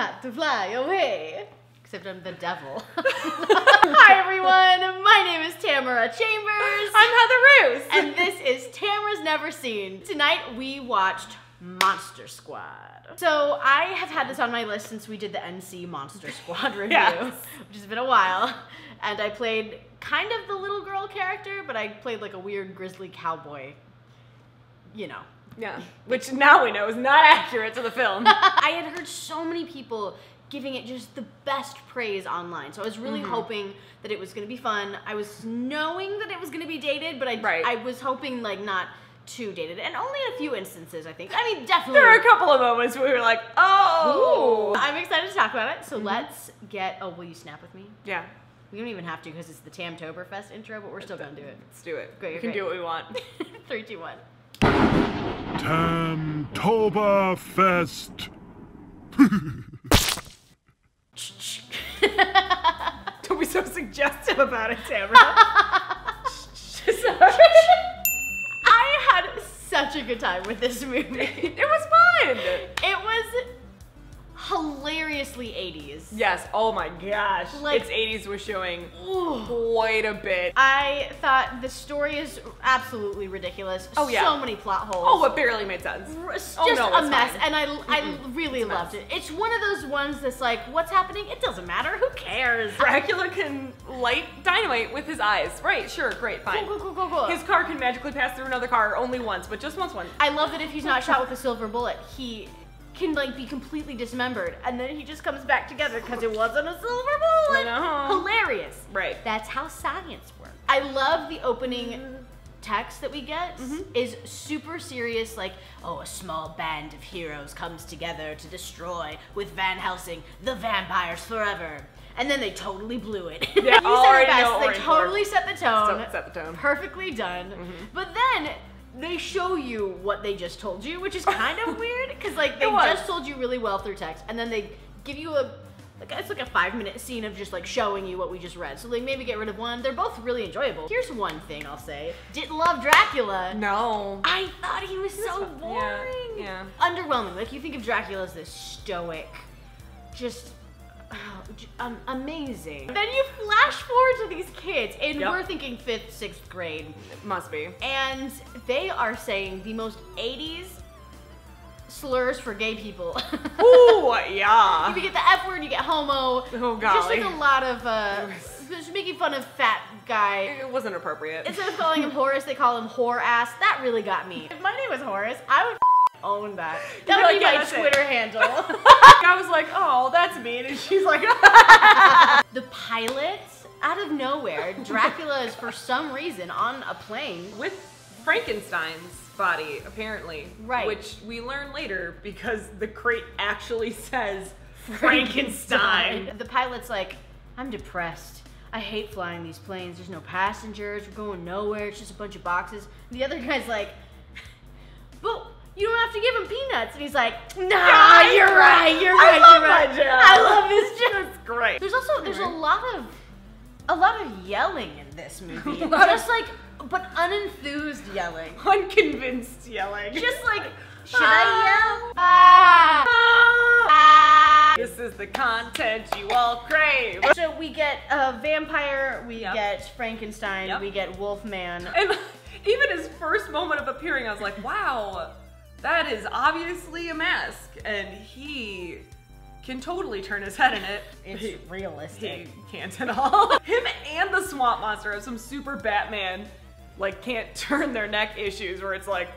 not to fly away. Except I'm the devil. Hi everyone, my name is Tamara Chambers. I'm Heather Roos. And this is Tamara's Never Seen. Tonight we watched Monster Squad. So I have had this on my list since we did the NC Monster Squad review, Yes. which has been a while. And I played kind of the little girl character, but I played like a weird grizzly cowboy, you know. Yeah, which now we know is not accurate to the film. I had heard so many people giving it just the best praise online. So I was really hoping that it was gonna be fun. I was knowing that it was gonna be dated, but I was hoping like not too dated. And only in a few instances, I think. I mean, definitely. There were a couple of moments where we were like, oh. Ooh. I'm excited to talk about it. So let's get, oh, will you snap with me? Yeah. We don't even have to because it's the Tamtoberfest intro, but we're still gonna do it. Let's do it. Great, we can do what we want. 3, 2, 1. Tamtoberfest. Don't be so suggestive about it, Tamara. Sorry. I had such a good time with this movie. It was fun. It was hilariously 80s. Yes, oh my gosh. Like, its 80s was showing ooh. quite a bit. I thought the story is absolutely ridiculous. Oh yeah. So many plot holes. Oh, it barely made sense. Just oh, no, a mess. fine. And I really loved it. It's one of those ones that's like, what's happening? It doesn't matter. Who cares? Dracula can light dynamite with his eyes. Right, sure, great, fine. Cool. His car can magically pass through another car only once, but just once. I love that if he's not shot with a silver bullet, he can like be completely dismembered and then he just comes back together because it wasn't a silver bullet. I know. Hilarious. Right. That's how science works. I love the opening text that we get is super serious, like, oh, a small band of heroes comes together to destroy with Van Helsing the vampires forever. And then they totally blew it. Yeah, You said it best. They totally set the tone. Set the tone. Perfectly done. But then they show you what they just told you, which is kind of weird, because like they just told you really well through text, and then they give you it's like a 5-minute scene of just like showing you what we just read. So like maybe get rid of one. They're both really enjoyable. Here's one thing I'll say: didn't love Dracula. No. I thought he was so boring. Yeah. Underwhelming. Like you think of Dracula as this stoic, just amazing. Then you flash forward to these kids, and we're thinking 5th, 6th grade. It must be. And they are saying the most 80s slurs for gay people. Ooh, yeah. You get the F word, you get homo. Oh, golly. Just like a lot of, just making fun of fat guy. It wasn't appropriate. Instead of calling him Horace, they call him whore ass. That really got me. If my name was Horace, I would own that. That would be my Twitter handle. I was like, oh, that's mean. And she's like, The pilot, out of nowhere, Dracula is for some reason on a plane. with Frankenstein's body, apparently. Right. Which we learn later because the crate actually says Frankenstein. The pilot's like, I'm depressed. I hate flying these planes. There's no passengers. We're going nowhere. It's just a bunch of boxes. And the other guy's like, but you don't have to give him peanuts. And he's like, nah, you're right. I love my job. I love this job. That's great. There's also, there's a lot of yelling in this movie. Just like, but unenthused yelling. Unconvinced yelling. Just like, should I yell? Ah! Ah! This is the content you all crave. So we get a vampire, we get Frankenstein, we get Wolfman. And even his first moment of appearing, I was like, wow, that is obviously a mask. And he can totally turn his head in it. It's realistic. He can't at all. Him and the swamp monster have some super Batman, like, can't turn their neck issues where it's like,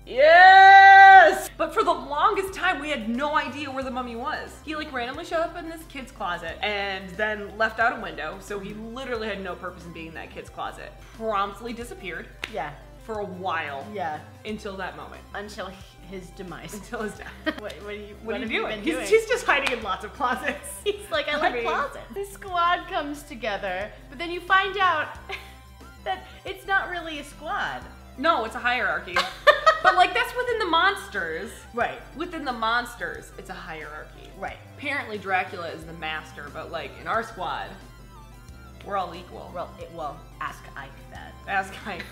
yes! But for the longest time, we had no idea where the mummy was. He like randomly showed up in this kid's closet and then left out a window, so he literally had no purpose in being in that kid's closet. Promptly disappeared. Yeah. For a while. Yeah. Until that moment. Until his demise. Until his death. What are you doing? doing? He's just hiding in lots of closets. He's like, I like closets. The squad comes together, but then you find out that it's not really a squad. No, it's a hierarchy. But like that's within the monsters. Right. Within the monsters, it's a hierarchy. Right. Apparently Dracula is the master, but like in our squad, we're all equal. Well, ask Ike that. Ask Ike.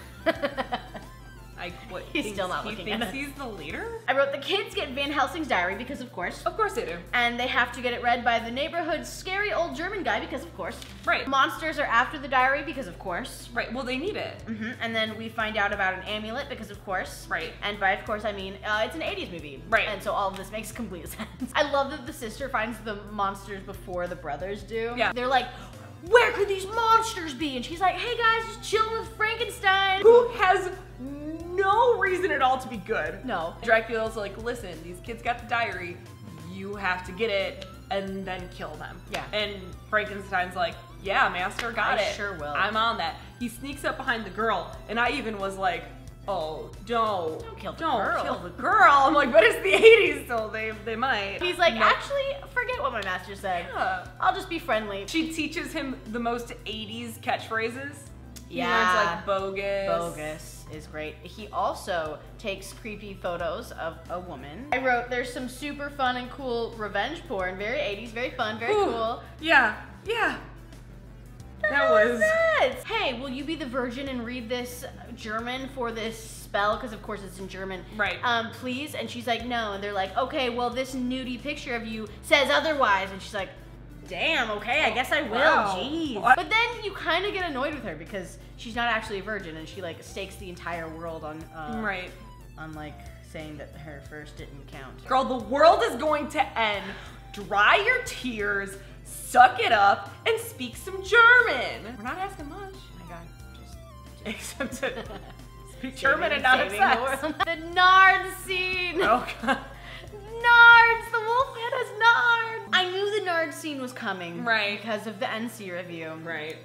He's still not looking at us. He's the leader? I wrote, the kids get Van Helsing's diary because of course. Of course they do. And they have to get it read by the neighborhood's scary old German guy because of course. Right. Monsters are after the diary because of course. Right, well they need it. And then we find out about an amulet because of course. Right. And by of course I mean, it's an 80s movie. Right. And so all of this makes complete sense. I love that the sister finds the monsters before the brothers do. Yeah. They're like, where could these monsters be? And she's like, hey guys, just chilling with Frankenstein. Who has no reason at all to be good. No. Dracula's like, listen, these kids got the diary, you have to get it and then kill them. Yeah. And Frankenstein's like, yeah, master, got it. I sure will. I'm on that. He sneaks up behind the girl, and I even was like, oh, don't kill the don't girl. kill the girl. I'm like, but it's the 80s, so they might. He's like, actually, forget what my master said. Yeah. I'll just be friendly. She teaches him the most 80s catchphrases. Yeah. He learns like bogus. Bogus is great. He also takes creepy photos of a woman. I wrote, there's some super fun and cool revenge porn. Very 80s, very fun, very cool. Yeah, yeah. That was... Hey, will you be the virgin and read this German for this spell? Because of course it's in German. Right. Please? And she's like, no. And they're like, okay, well this nudie picture of you says otherwise. And she's like, damn, okay, I guess I will, wow. Jeez. What? But then you kind of get annoyed with her because she's not actually a virgin and she like stakes the entire world on, right. on like saying that her first didn't count. Girl, the world is going to end. Dry your tears, suck it up, and speak some German. We're not asking much. Oh my God, just except to speak German and not have sex. The Nard scene. Oh God. Nards! The Wolfman has Nards! I knew the Nard scene was coming. Right. Because of the NC review. Right.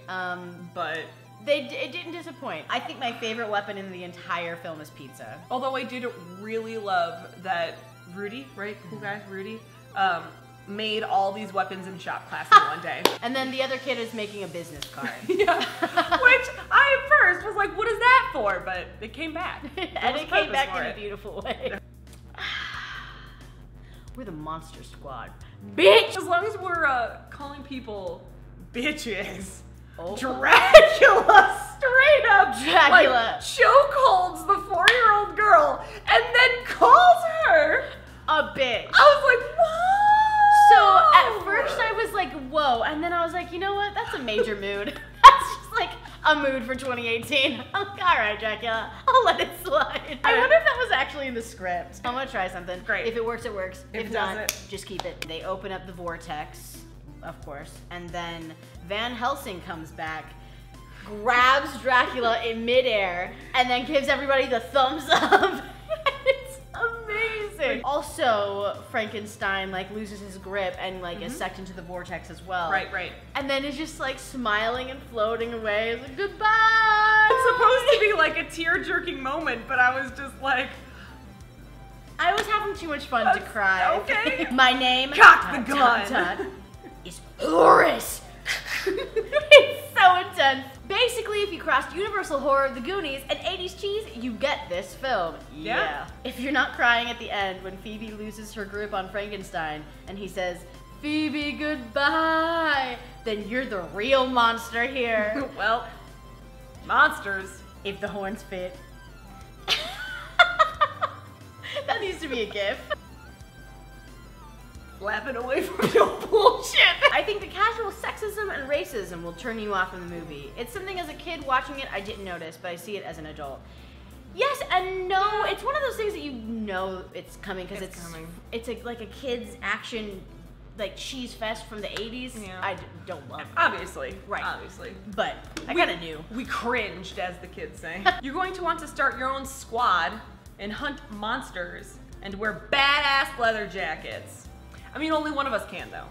But it didn't disappoint. I think my favorite weapon in the entire film is pizza. although I did really love that Rudy, right? Cool guy, Rudy, made all these weapons in shop class in one day. And then the other kid is making a business card. Yeah. Which I at first was like, what is that for? But it came back. And it came back in a beautiful way. We're the Monster Squad. Bitch! As long as we're calling people bitches. Oh. Dracula, straight up Dracula. like, chokeholds the 4-year-old girl and then calls her a bitch. I was like, whoa! So at first I was like, whoa, and then I was like, you know what? That's a major mood. That's just like a mood for 2018. I'm like, all right, Dracula, I'll let it slide. I wonder if that was actually in the script. I'm gonna try something. Great. If it works, it works. If it not, doesn't, just keep it. They open up the vortex, of course, and then Van Helsing comes back, grabs Dracula in midair, and then gives everybody the thumbs up. It's amazing. Also, Frankenstein like loses his grip and like is sucked into the vortex as well. Right, right. And then is just like smiling and floating away. It's like, goodbye. It's supposed to be like a tear-jerking moment, but I was just like, I was having too much fun to cry. Okay. My name, Cock the gun, is Horus. It's so intense. Basically, if you crossed Universal Horror, The Goonies, and 80s cheese, you get this film. Yeah. If you're not crying at the end when Phoebe loses her grip on Frankenstein and he says, Phoebe, goodbye, then you're the real monster here. Well, monsters. If the horns fit. That needs to be a gif. Laughing away from your bullshit. I think the casual sexism and racism will turn you off in the movie. It's something as a kid watching it I didn't notice, but I see it as an adult. Yes and no. It's one of those things that you know it's coming because it's like a kid's action like cheese fest from the 80s. Yeah. I don't love it. Obviously. Right. Obviously. But I kind of knew. We cringed, as the kids say. You're going to want to start your own squad and hunt monsters and wear badass leather jackets. I mean, only one of us can, though.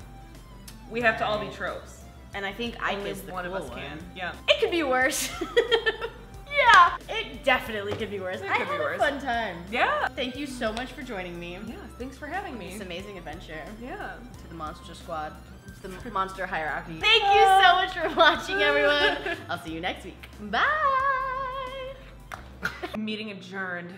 We have to all be tropes. And I think Ike is the one cool of us one. can. Yeah. It could be worse. Yeah, it definitely could be worse. It I could be had worse. a fun time. Yeah. Thank you so much for joining me. Yeah, thanks for having me. This amazing adventure. Yeah. To the Monster Squad. To the Monster Hierarchy. Thank you so much for watching, everyone. I'll see you next week. Bye. Meeting adjourned.